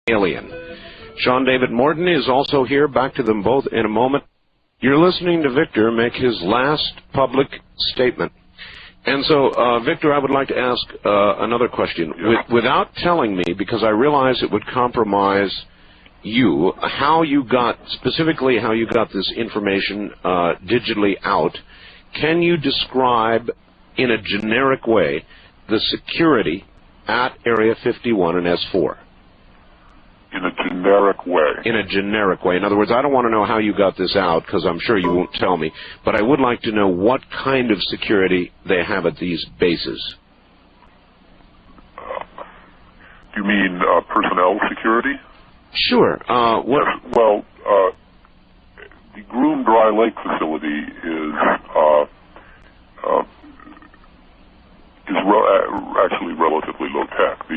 alien. Sean David Morton is also here. Back to them both in a moment. You're listening to Victor make his last public statement. And so, Victor, I would like to ask another question. Without telling me, because I realize it would compromise you, specifically how you got this information digitally out, can you describe in a generic way the security at Area 51 and S4? In a generic way? In a generic way. In other words, I don't want to know how you got this out, because I'm sure you won't tell me, but I would like to know what kind of security they have at these bases. Do you mean personnel security? Sure. Yes, well, the Groom Dry Lake facility is actually relatively low tech.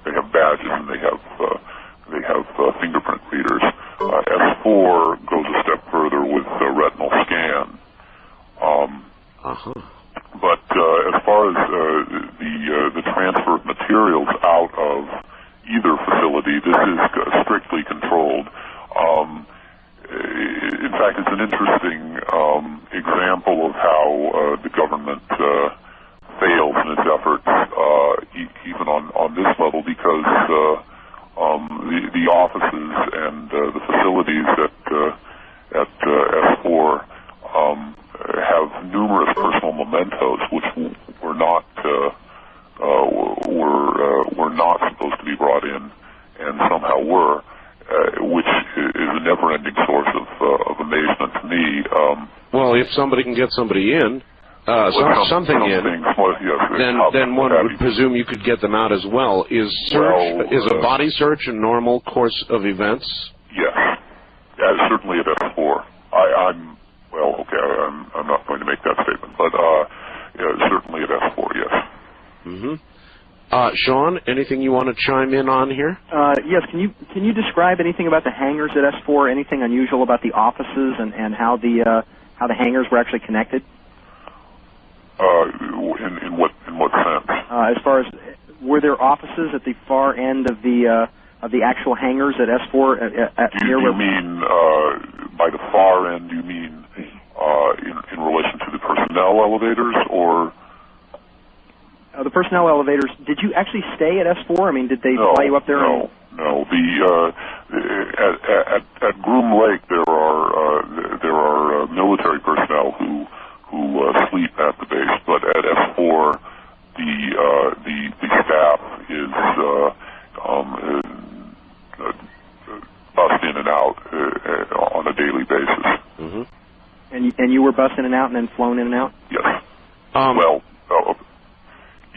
They have badges and they have fingerprint readers. S4 goes a step further with retinal scan. But as far as the transfer of materials out of either facility, this is strictly controlled. In fact, it's an interesting example of how the government fails in its efforts, even on this level, because the offices and the facilities at S4 have numerous personal mementos, which were not supposed to be brought in, and somehow were. Which is a never-ending source of amazement to me. Well, if somebody can get somebody in, something in, then one would presume you could get them out as well. Is a body search a normal course of events? Yes, certainly at S4. I'm not going to make that statement, but certainly at S4, yes. Mm-hmm. Sean, anything you want to chime in on here? Yes. Can you describe anything about the hangars at S4? Anything unusual about the offices and how the hangars were actually connected? In what sense? As far as, were there offices at the far end of the actual hangars at S4? Do you mean by the far end? Do you mean in relation to the personnel elevators, or? The personnel elevators, did you actually stay at S4? I mean, did they fly you up there? No. At Groom Lake, there are military personnel who sleep at the base, but at S4, the staff is bussed in and out on a daily basis. Mm-hmm. And you were bussed in and out and then flown in and out? Yes.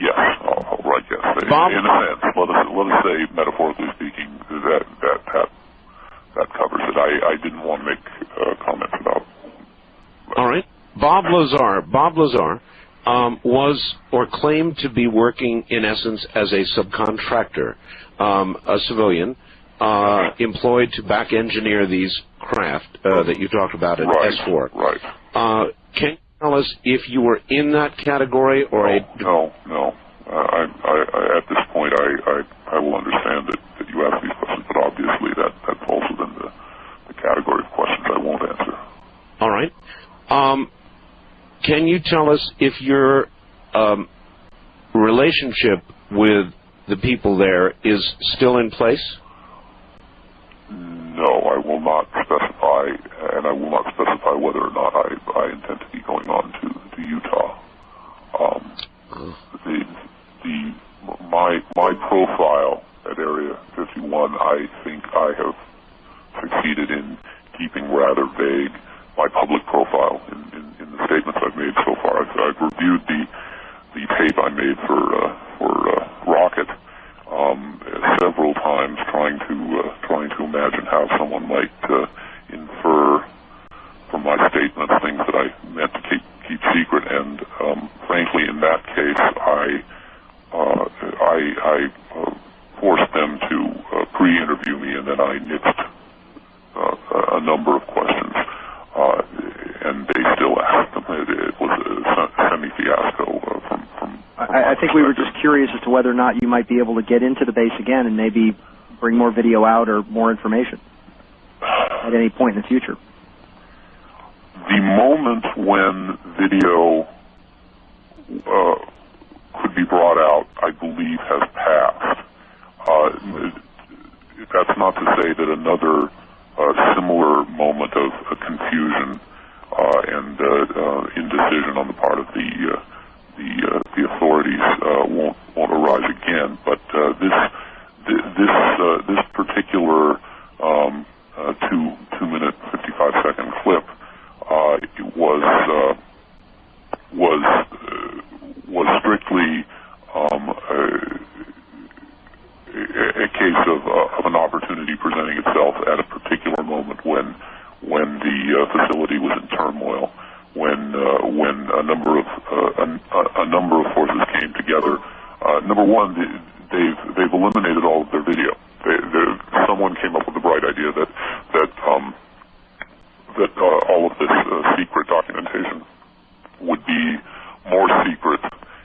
Yes, right, yes. Bob? In a sense, let us say, metaphorically speaking, that covers it. I didn't want to make comments about. All right. Bob Lazar was or claimed to be working, in essence, as a subcontractor, a civilian, employed to back engineer these craft that you talked about at S4. Right. Can you tell us if you were in that category or No. At this point, I will understand that you ask these questions, but obviously that falls within the category of questions I won't answer. All right. Can you tell us if your relationship with the people there is still in place? No, I will not specify, and I will not specify whether or not I intend to be going on to Utah. My profile at Area 51, I think I have succeeded in keeping rather vague my public profile in the statements I've made so far. I've reviewed the tape I made for Rocket several times, trying to imagine how someone might infer from my statements things that I meant to keep secret. And frankly, in that case, I forced them to pre-interview me, and then I nixed a number of questions, and they still asked them. It was a semi-fiasco I think we were just curious as to whether or not you might be able to get into the base again and maybe bring more video out or more information at any point in the future. The moment when video could be brought out, I believe, has passed. That's not to say that another similar moment of confusion and indecision on the part of the authorities won't arise again. But this particular 2-minute 55-second clip was strictly a case of an opportunity presenting itself at a particular moment when the facility was in turmoil, when a number of forces came together. Number one, they've eliminated all of their video. Someone came up with the bright idea that all of this secret documentation would be more secret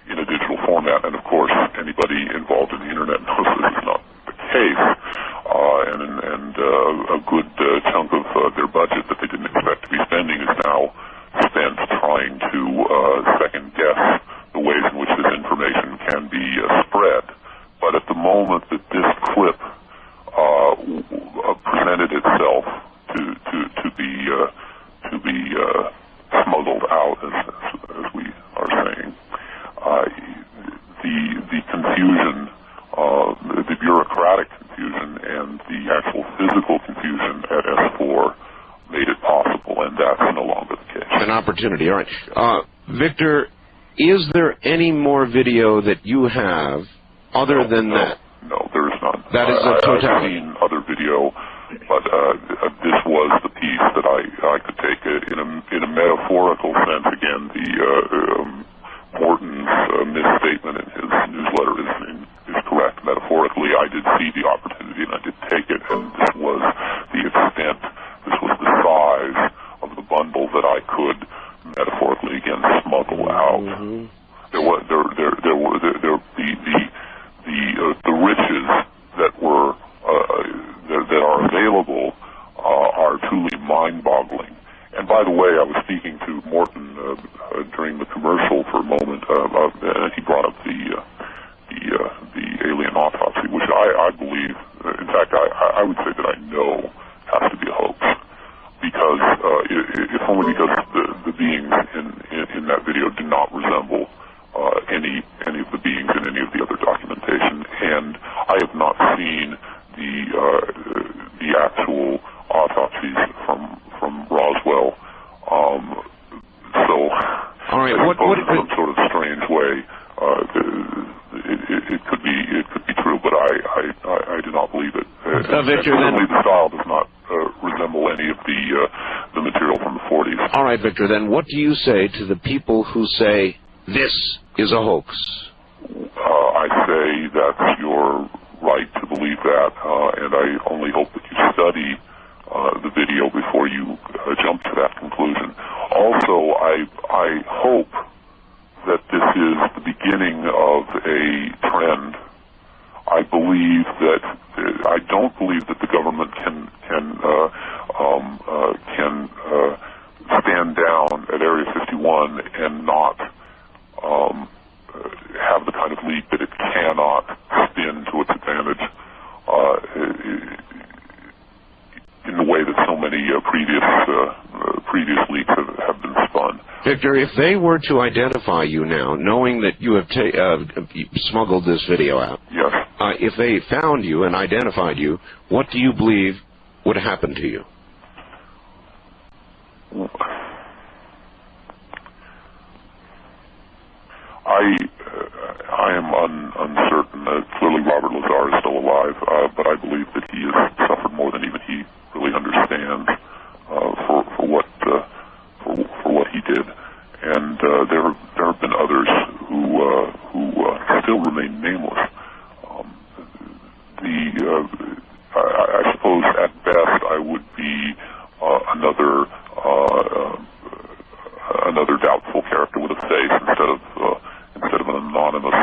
in a digital format, and of course anybody involved in the internet knows this is not the case, and a good chunk of their budget that they didn't expect to be spending is now spent trying to second guess the ways in which this information can be spread. But at the moment that this clip presented itself to be smuggled out, as we are saying, the confusion, the bureaucratic confusion, and the actual physical confusion at S4 made it possible, and that's no longer the case. An opportunity. All right. Victor, is there any more video that you have other than that? No, there is none. That is a totality. I've seen other video, but this was the piece that I could take in a metaphorical sense. Again, the Morton's misstatement in his newsletter is correct. Metaphorically, I did see the opportunity and I did take it, and this was the extent, this was the size of the bundle that I could metaphorically again smuggle out. Mm-hmm. The riches that were that are available are truly mind-boggling. And by the way, I was speaking to Morton during the commercial for a moment. He brought up the alien autopsy, which I believe, in fact, I would say that I know has to be a hoax, because if only because the beings in that video do not resemble any of the beings in any of the other documentation, and I have not seen the actual autopsies from Roswell. So, all right, I suppose in some sort of strange way, it could be true, but I do not believe it. Victor, certainly the style does not resemble any of the material from the 40s. All right, Victor. Then what do you say to the people who say this is a hoax? I say that you're right to believe that, and I only hope that you study the video before you jump to that conclusion. Also, I hope that this is the beginning of a trend. I don't believe that the government can stand down at Area 51 and not have the kind of leak that it cannot spin to its advantage in the way that so many previous leaks have been spun. Victor, if they were to identify you now, knowing that you have smuggled this video out, yes. If they found you and identified you, what do you believe would happen to you? I am uncertain. Clearly, Robert Lazar is still alive, but I believe that he has suffered more than even he really understands for what he did. And there have been others who still remain nameless. I suppose at best I would be another doubtful character with a face instead instead of an anonymous